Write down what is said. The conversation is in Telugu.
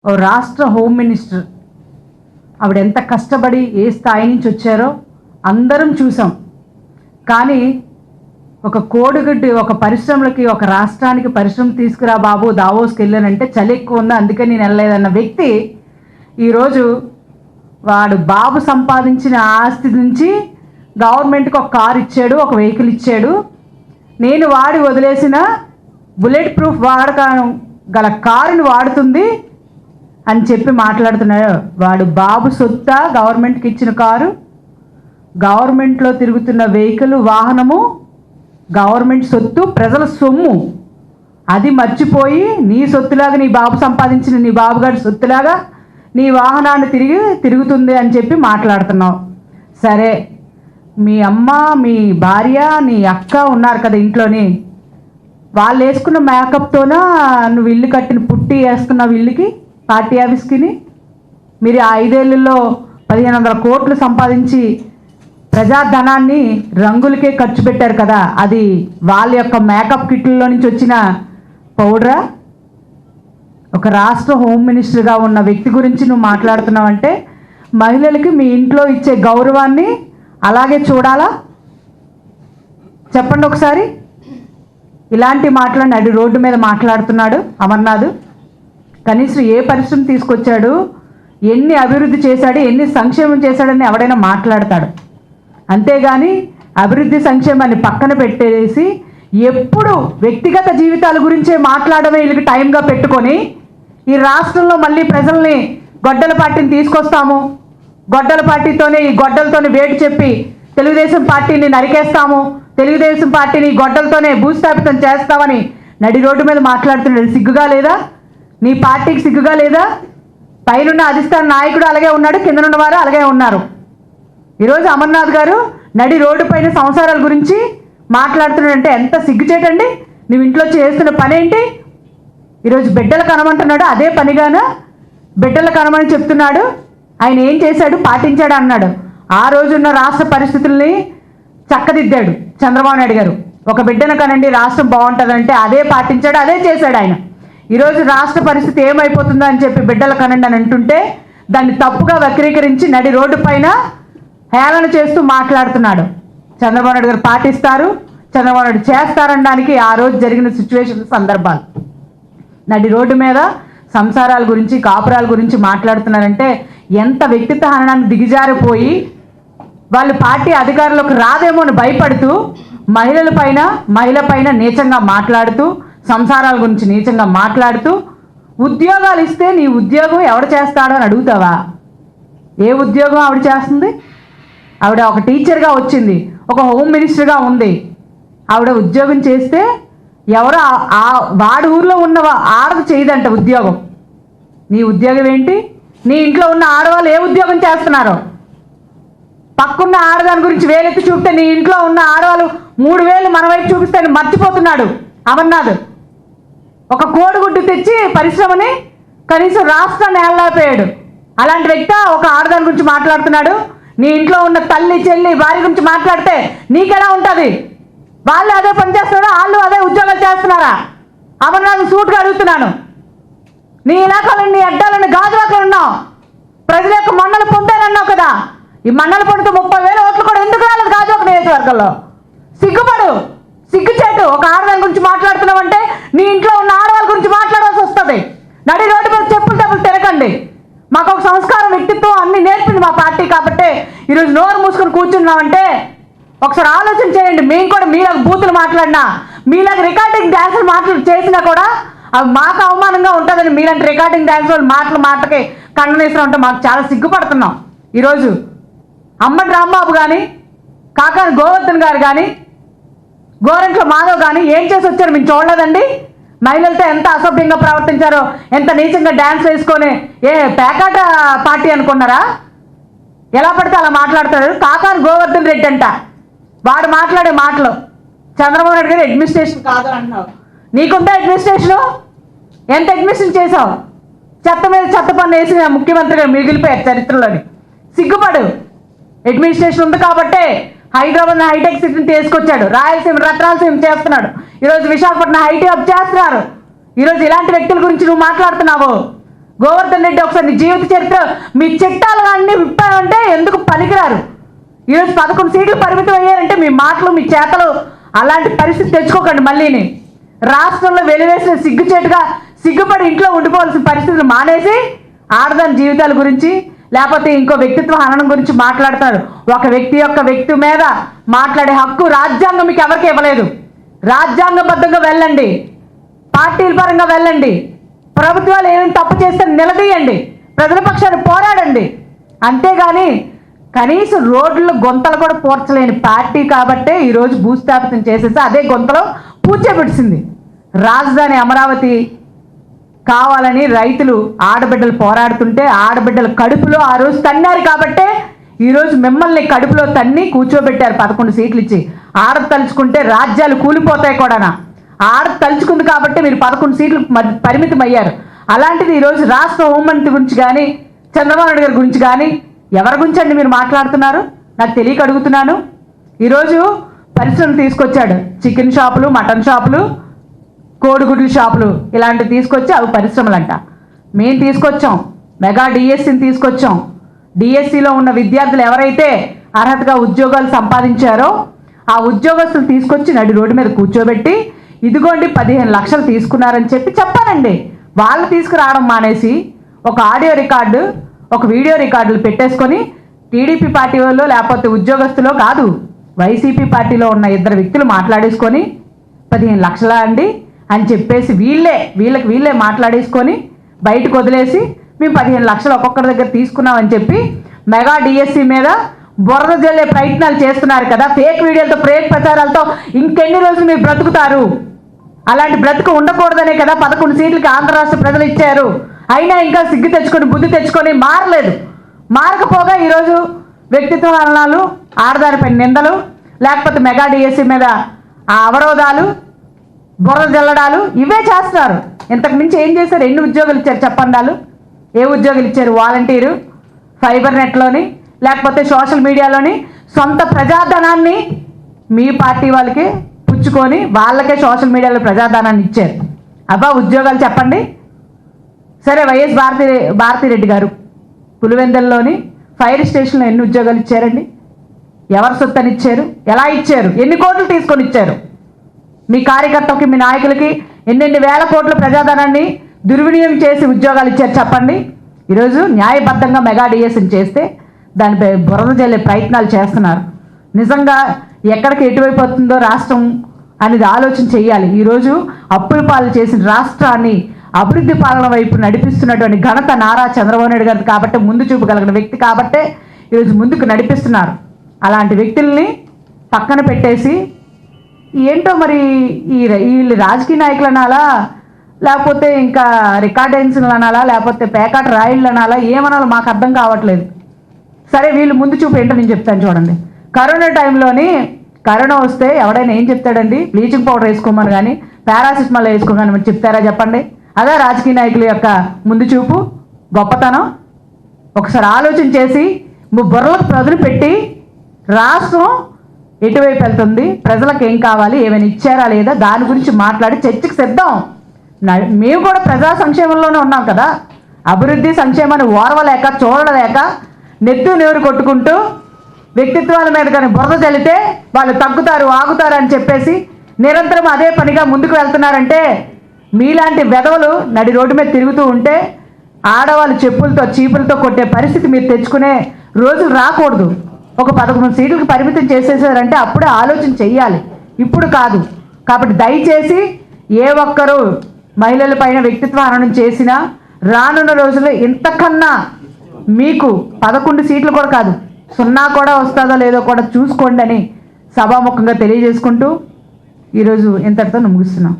ఓ రాష్ట్ర హోమ్ మినిస్టర్ ఆవిడ ఎంత కష్టపడి ఏ స్థాయి నుంచి వచ్చారో అందరం చూసాం. కానీ ఒక కోడిగుడ్డు ఒక పరిశ్రమలకి ఒక రాష్ట్రానికి పరిశ్రమ తీసుకురా బాబు దావోస్కి వెళ్ళానంటే చలి ఎక్కువ ఉంది అందుకని నేను వెళ్ళలేదన్న వ్యక్తి ఈరోజు వాడు బాబు సంపాదించిన ఆస్తి నుంచి గవర్నమెంట్కి ఒక కారు ఇచ్చాడు, ఒక వెహికల్ ఇచ్చాడు. నేను వాడి వదిలేసిన బుల్లెట్ ప్రూఫ్ గల కారుని వాడుతుంది అని చెప్పి మాట్లాడుతున్నాడు. వాడు బాబు సొత్తా గవర్నమెంట్కి ఇచ్చిన కారు, గవర్నమెంట్లో తిరుగుతున్న వెహికల్ వాహనము గవర్నమెంట్ సొత్తు, ప్రజల సొమ్ము. అది మర్చిపోయి నీ సొత్తులాగా నీ బాబు సంపాదించిన నీ బాబుగారి సొత్తులాగా నీ వాహనాన్ని తిరుగుతుంది అని చెప్పి మాట్లాడుతున్నావు. సరే, మీ అమ్మ, మీ భార్య, నీ అక్క ఉన్నారు కదా ఇంట్లోని, వాళ్ళు వేసుకున్న మేకప్తోన నువ్వు ఇల్లు కట్టిన పుట్టి వేసుకున్నావు ఇల్లుకి, పార్టీ ఆఫీస్కి. మీరు ఆ 5 ఏళ్ళల్లో 1500 కోట్లు సంపాదించి ప్రజాధనాన్ని రంగులకే ఖర్చు పెట్టారు కదా, అది వాళ్ళ యొక్క మేకప్ కిట్లలో నుంచి వచ్చిన పౌడరా? ఒక రాష్ట్ర హోమ్ మినిస్టర్గా ఉన్న వ్యక్తి గురించి నువ్వు మాట్లాడుతున్నావంటే మహిళలకి మీ ఇంట్లో ఇచ్చే గౌరవాన్ని అలాగే చూడాలా? చెప్పండి ఒకసారి. ఇలాంటి మాటలను నడి రోడ్డు మీద మాట్లాడుతున్నాడు అమర్నాథ్. కనీసం ఏ పరిశ్రమ తీసుకొచ్చాడు, ఎన్ని అభివృద్ధి చేశాడు, ఎన్ని సంక్షేమం చేశాడని ఎవడైనా మాట్లాడతాడు. అంతేగాని అభివృద్ధి సంక్షేమాన్ని పక్కన పెట్టేసి ఎప్పుడు వ్యక్తిగత జీవితాల గురించే మాట్లాడమే వీళ్ళకి టైంగా పెట్టుకొని ఈ రాష్ట్రంలో మళ్ళీ ప్రజల్ని గొడ్డల పార్టీని తీసుకొస్తాము, గొడ్డల పార్టీతోనే ఈ గొడ్డలతోనే వేటు చెప్పి తెలుగుదేశం పార్టీని నరికేస్తాము, తెలుగుదేశం పార్టీని గొడ్డలతోనే భూస్థాపితం చేస్తామని నడి రోడ్డు మీద మాట్లాడుతున్నాడు. సిగ్గుగా లేదా? నీ పార్టీకి సిగ్గుగా లేదా? పైనున్న అధిష్టాన నాయకుడు అలాగే ఉన్నాడు, కిందనున్న వారు అలాగే ఉన్నారు. ఈరోజు అమర్నాథ్ గారు నడి రోడ్డు పైన సంసారాల గురించి మాట్లాడుతున్నాడంటే ఎంత సిగ్గుచేటండి. నువ్వు ఇంట్లో చేస్తున్న పని ఏంటి? ఈరోజు బిడ్డలు కనమంటున్నాడు, అదే పనిగానా బిడ్డలు కనమని చెప్తున్నాడు. ఆయన ఏం చేశాడు, పాటించాడు అన్నాడు. ఆ రోజున్న రాష్ట్ర పరిస్థితుల్ని చక్కదిద్దాడు చంద్రబాబు నాయుడు గారు. ఒక బిడ్డను కనండి రాష్ట్రం బాగుంటుందంటే అదే పాటించాడు, అదే చేశాడు ఆయన. ఈరోజు రాష్ట్ర పరిస్థితి ఏమైపోతుందో అని చెప్పి బిడ్డలు కనండి అని అంటుంటే దాన్ని తప్పుగా వక్రీకరించి నడి రోడ్డు పైన హేళన చేస్తూ మాట్లాడుతున్నాడు. చంద్రబాబు నాయుడు గారు పాటిస్తారు, చంద్రబాబు నాయుడు చేస్తారనడానికి ఆ రోజు జరిగిన సిచ్యువేషన్ సందర్భాలు. నడి రోడ్డు మీద సంసారాల గురించి, కాపురాల గురించి మాట్లాడుతున్నారంటే ఎంత వ్యక్తిత్వ హననాన్ని దిగజారిపోయి వాళ్ళు పార్టీ అధికారంలోకి రాదేమో అని భయపడుతూ మహిళల పైన నీచంగా మాట్లాడుతూ, సంసారాల గురించి నీచంగా మాట్లాడుతూ, ఉద్యోగాలు ఇస్తే నీ ఉద్యోగం ఎవడు చేస్తాడో అని అడుగుతావా? ఏ ఉద్యోగం ఆవిడ చేస్తుంది? ఆవిడ ఒక టీచర్గా వచ్చింది, ఒక హోమ్ మినిస్టర్గా ఉంది. ఆవిడ ఉద్యోగం చేస్తే ఎవరో వాడి ఊర్లో ఉన్న ఆడది చేయదంట ఉద్యోగం. నీ ఉద్యోగం ఏంటి? నీ ఇంట్లో ఉన్న ఆడవాళ్ళు ఏ ఉద్యోగం చేస్తున్నారో పక్కున్న ఆడదాని గురించి వేలెత్తి చూపితే నీ ఇంట్లో ఉన్న ఆడవాళ్ళు 3000 మన వైపు చూపిస్తే మర్చిపోతున్నాడు అమర్నాథ్. ఒక కోడిగుడ్డు తెచ్చి పరిశ్రమని కనీసం రాష్ట్రాన్ని ఏళ్ళైపోయాడు. అలాంటి వ్యక్తి ఒక ఆడదాని గురించి మాట్లాడుతున్నాడు. నీ ఇంట్లో ఉన్న తల్లి, చెల్లి, భార్య గురించి మాట్లాడితే నీకెలా ఉంటుంది? వాళ్ళు అదే పని చేస్తున్నారా? వాళ్ళు అదే ఉద్యోగాలు చేస్తున్నారా? అమర్నాథ్ సూటుగా అడుగుతున్నాను. నీ ఇలాకాలను, నీ అడ్డాలను, గాజువాకలు ఉన్నావు, ప్రజల యొక్క మన్నలు పొందానన్నావు కదా. ఈ మన్నలు పొందితే 30,000 ఓట్లు కూడా ఎందుకు రాలేదు గాజువాక నియోజకవర్గంలో? సిగ్గుపడు, సిగ్గుచేటు. ఒక ఆడవాళ్ళ గురించి మాట్లాడుతున్నావు అంటే నీ ఇంట్లో ఉన్న ఆడవాళ్ళ గురించి మాట్లాడాల్సి వస్తుంది. నడి రోడ్డు మీద చెప్పులు తిరగండి. మాకు ఒక సంస్కారం, వ్యక్తిత్వం అన్ని నేర్పింది మా పార్టీ కాబట్టి ఈరోజు నోరు మూసుకొని కూర్చున్నామంటే ఒకసారి ఆలోచన చేయండి. మేము కూడా మీలాగా బూతులు మాట్లాడినా, మీలాగా రికార్డింగ్ డ్యాన్సులు చేసినా కూడా అవి మాకు అవమానంగా ఉంటుందని మీలాంటి రికార్డింగ్ డ్యాన్స్ వాళ్ళు మాటకి కండనేసిన ఉంటే మాకు చాలా సిగ్గుపడుతున్నాం. ఈరోజు అమ్మటి రాంబాబు కానీ, కాకాని గోవర్ధన్ గారు కానీ, గోరంట్ల మాధవ్ కానీ ఏం చేసి వచ్చారు మేము చూడలేదండి. మహిళలతో ఎంత అసభ్యంగా ప్రవర్తించారో, ఎంత నీచంగా డ్యాన్స్ వేసుకొని పేకాట పార్టీ అనుకున్నారా? ఎలా పడితే అలా మాట్లాడతాడు. కాకాని గోవర్ధన్ రెడ్డి అంట, వాడు మాట్లాడే మాటలు చంద్రబాబు నాయుడు గారు అడ్మినిస్ట్రేషన్ కాదని అంటున్నావు. నీకుంటే అడ్మినిస్ట్రేషను? ఎంత అడ్మినిస్ట్రేషన్ చేసావు? చెత్త మీద చెత్త పన్ను వేసిన ముఖ్యమంత్రిగా మిగిలిపోయారు చరిత్రలోని. సిగ్గుపడు. అడ్మినిస్ట్రేషన్ ఉంది కాబట్టే హైదరాబాద్ హైటెక్ సిటీని తీసుకొచ్చాడు, రాయలసీమ రత్నాలసీమ చేస్తున్నాడు, ఈరోజు విశాఖపట్నం ఐటీ హబ్ చేస్తున్నారు. ఈరోజు ఇలాంటి వ్యక్తుల గురించి నువ్వు మాట్లాడుతున్నావు. గోవర్ధన్ రెడ్డి ఒకసారి నీ జీవిత చరిత్ర మీ చిట్టాలు అన్నీ విప్పారంటే ఎందుకు పనికిరారు. ఈరోజు 11 సీట్లు పరిమితం అయ్యారంటే మీ మాటలు మీ చేతలు అలాంటి పరిస్థితి తెచ్చుకోకండి. మళ్ళీని రాష్ట్రంలో వెలివేసిన సిగ్గుచేటుగా సిగ్గుపడి ఇంట్లో ఉండిపోవాల్సిన పరిస్థితులు మానేసి ఆడదాని జీవితాల గురించి లేకపోతే ఇంకో వ్యక్తిత్వ హననం గురించి మాట్లాడతారు. ఒక వ్యక్తి మీద మాట్లాడే హక్కు రాజ్యాంగం మీకు ఎవరికి ఇవ్వలేదు. రాజ్యాంగబద్ధంగా వెళ్ళండి, పార్టీల పరంగా వెళ్ళండి, ప్రభుత్వాలు ఏమైనా తప్పు చేస్తే నిలదీయండి, ప్రజల పక్షాన్ని పోరాడండి. అంతేగాని కనీసం రోడ్లలో గొంతలు కూడా పూడ్చలేని పార్టీ కాబట్టే ఈరోజు భూస్థాపితం చేసేసి అదే గొంతలో పూడ్చబెట్టింది. రాజధాని అమరావతి కావాలని రైతులు ఆడబిడ్డలు పోరాడుతుంటే ఆడబిడ్డల కడుపులో ఆ రోజు తన్నారు కాబట్టే ఈరోజు మిమ్మల్ని కడుపులో తన్ని కూర్చోబెట్టారు 11 సీట్లు ఇచ్చి. ఆడ తలుచుకుంటే రాజ్యాలు కూలిపోతాయి కూడానా. ఆడ తలుచుకుంది కాబట్టి మీరు 11 సీట్లు పరిమితం అయ్యారు. అలాంటిది ఈరోజు రాష్ట్ర హోంమంత్రి గురించి కానీ చంద్రబాబు నాయుడు గారి గురించి కానీ ఎవరి గురించి అండి మీరు మాట్లాడుతున్నారు? నాకు తెలియక అడుగుతున్నాను. ఈరోజు పరిశ్రమలు తీసుకొచ్చాడు, చికెన్ షాపులు, మటన్ షాపులు, కోడిగుడ్ల షాపులు ఇలాంటివి తీసుకొచ్చి అవి పరిశ్రమలు అంట. మేము తీసుకొచ్చాం, మెగా డిఎస్సిని తీసుకొచ్చాం. డిఎస్సిలో ఉన్న విద్యార్థులు ఎవరైతే అర్హతగా ఉద్యోగాలు సంపాదించారో ఆ ఉద్యోగస్తులు తీసుకొచ్చి నడి రోడ్డు మీద కూర్చోబెట్టి ఇదిగోండి 15 లక్షలు తీసుకున్నారని చెప్పానండి. వాళ్ళు తీసుకురావడం మానేసి ఒక ఆడియో రికార్డు ఒక వీడియో రికార్డులు పెట్టేసుకొని టీడీపీ పార్టీ వాళ్ళు లేకపోతే ఉద్యోగస్తులో కాదు వైసీపీ పార్టీలో ఉన్న 2 వ్యక్తులు మాట్లాడేసుకొని 15 లక్షలా అండి అని చెప్పేసి వీళ్ళే మాట్లాడేసుకొని బయటకు వదిలేసి మేము 15 లక్షలు ఒక్కొక్కరి దగ్గర తీసుకున్నామని చెప్పి మెగా డిఎస్సి మీద బురద జల్లే ప్రయత్నాలు చేస్తున్నారు కదా. ఫేక్ వీడియోలతో ఫేక్ ప్రచారాలతో ఇంకెన్ని రోజులు మీరు బ్రతుకుతారు? అలాంటి బ్రతుకు ఉండకూడదనే కదా 11 సీట్లకి ఆంధ్ర రాష్ట్ర ప్రజలు ఇచ్చారు. అయినా ఇంకా సిగ్గు తెచ్చుకొని బుద్ధి తెచ్చుకొని మారలేదు. మారకపోగా ఈరోజు వ్యక్తిత్వ హననాలు, ఆడదానిపై నిందలు, లేకపోతే మెగా డిఎస్సి మీద ఆ అవరోధాలు, బురద జల్లడాలు ఇవే చేస్తున్నారు. ఇంతకు మించి ఏం చేశారు? ఎన్ని ఉద్యోగాలు ఇచ్చారు చెప్పండాలు? ఏ ఉద్యోగాలు ఇచ్చారు? వాలంటీరు, ఫైబర్ నెట్లోని లేకపోతే సోషల్ మీడియాలోని సొంత ప్రజాధనాన్ని మీ పార్టీ వాళ్ళకి పుచ్చుకొని వాళ్ళకే సోషల్ మీడియాలో ప్రజాధనాన్ని ఇచ్చారు. అబ్బా ఉద్యోగాలు చెప్పండి. సరే, వైఎస్ భారతిరెడ్డి గారు పులివెందుల్లోని ఫైర్ స్టేషన్లో ఎన్ని ఉద్యోగాలు ఇచ్చారండి? ఎవరి సొత్తని ఇచ్చారు? ఎలా ఇచ్చారు? ఎన్ని కోట్లు తీసుకొని ఇచ్చారు? మీ కార్యకర్తలకి మీ నాయకులకి ఎన్నెన్ని వేల కోట్ల ప్రజాధనాన్ని దుర్వినియోగం చేసి ఉద్యోగాలు ఇచ్చారు చెప్పండి. ఈరోజు న్యాయబద్ధంగా మెగా డిఎస్సిని చేస్తే దానిపై బురద జల్లే ప్రయత్నాలు చేస్తున్నారు. నిజంగా ఎక్కడికి ఎటువైపు వస్తుందో రాష్ట్రం అనేది ఆలోచన చేయాలి. ఈరోజు అప్పుల పాలు చేసిన రాష్ట్రాన్ని అభివృద్ధి పాలన వైపు నడిపిస్తున్నటువంటి ఘనత నారా చంద్రబాబు నాయుడు గారు కాబట్టి, ముందు చూపు కలిగిన వ్యక్తి కాబట్టే ఈరోజు ముందుకు నడిపిస్తున్నారు. అలాంటి వ్యక్తుల్ని పక్కన పెట్టేసి ఏంటో మరి వీళ్ళు రాజకీయ నాయకులు అనాలా, లేకపోతే ఇంకా రికార్డెన్స్లు అనాలా, లేకపోతే పేకాట రాయిళ్ళు అనాలా, ఏమనాలో మాకు అర్థం కావట్లేదు. సరే, వీళ్ళు ముందు చూపు ఏంటో నేను చెప్తాను చూడండి. కరోనా టైంలోని కరోనా వస్తే ఎవడైనా ఏం చెప్తాడండి? బ్లీచింగ్ పౌడర్ వేసుకోమని కానీ పారాసిటమాల్ వేసుకోమని చెప్తారా చెప్పండి? అదే రాజకీయ నాయకుల యొక్క ముందు చూపు, గొప్పతనం. ఒకసారి ఆలోచన చేసి బుర్రలకు ప్రజలు పెట్టి రాష్ట్రం ఎటువైపు వెళ్తుంది, ప్రజలకు ఏం కావాలి, ఏమైనా ఇచ్చారా లేదా దాని గురించి మాట్లాడి చర్చకు సిద్ధం. మేము కూడా ప్రజా సంక్షేమంలోనే ఉన్నాం కదా. అభివృద్ధి సంక్షేమాన్ని ఓర్వలేక చూడలేక నెత్తు నీరు కొట్టుకుంటూ వ్యక్తిత్వాల మీద కానీ బురద చల్లితే వాళ్ళు తగ్గుతారు ఆగుతారు అని చెప్పేసి నిరంతరం అదే పనిగా ముందుకు వెళ్తున్నారంటే మీలాంటి వెధవలు నడి రోడ్డు మీద తిరుగుతూ ఉంటే ఆడవాళ్ళు చెప్పులతో చీపులతో కొట్టే పరిస్థితి మీరు తెచ్చుకునే రోజులు రాకూడదు. ఒక 11 సీట్లకు పరిమితం చేసేసారంటే అప్పుడే ఆలోచన చెయ్యాలి, ఇప్పుడు కాదు. కాబట్టి దయచేసి ఏ ఒక్కరూ మహిళల పైన వ్యక్తిత్వ హననం చేసినా రానున్న రోజుల్లో ఇంతకన్నా మీకు 11 సీట్లు కూడా కాదు 0 కూడా వస్తుందో లేదో కూడా చూసుకోండి అని సభాముఖంగా తెలియజేసుకుంటూ ఈరోజు ఇంతటితో ముగిస్తున్నాం.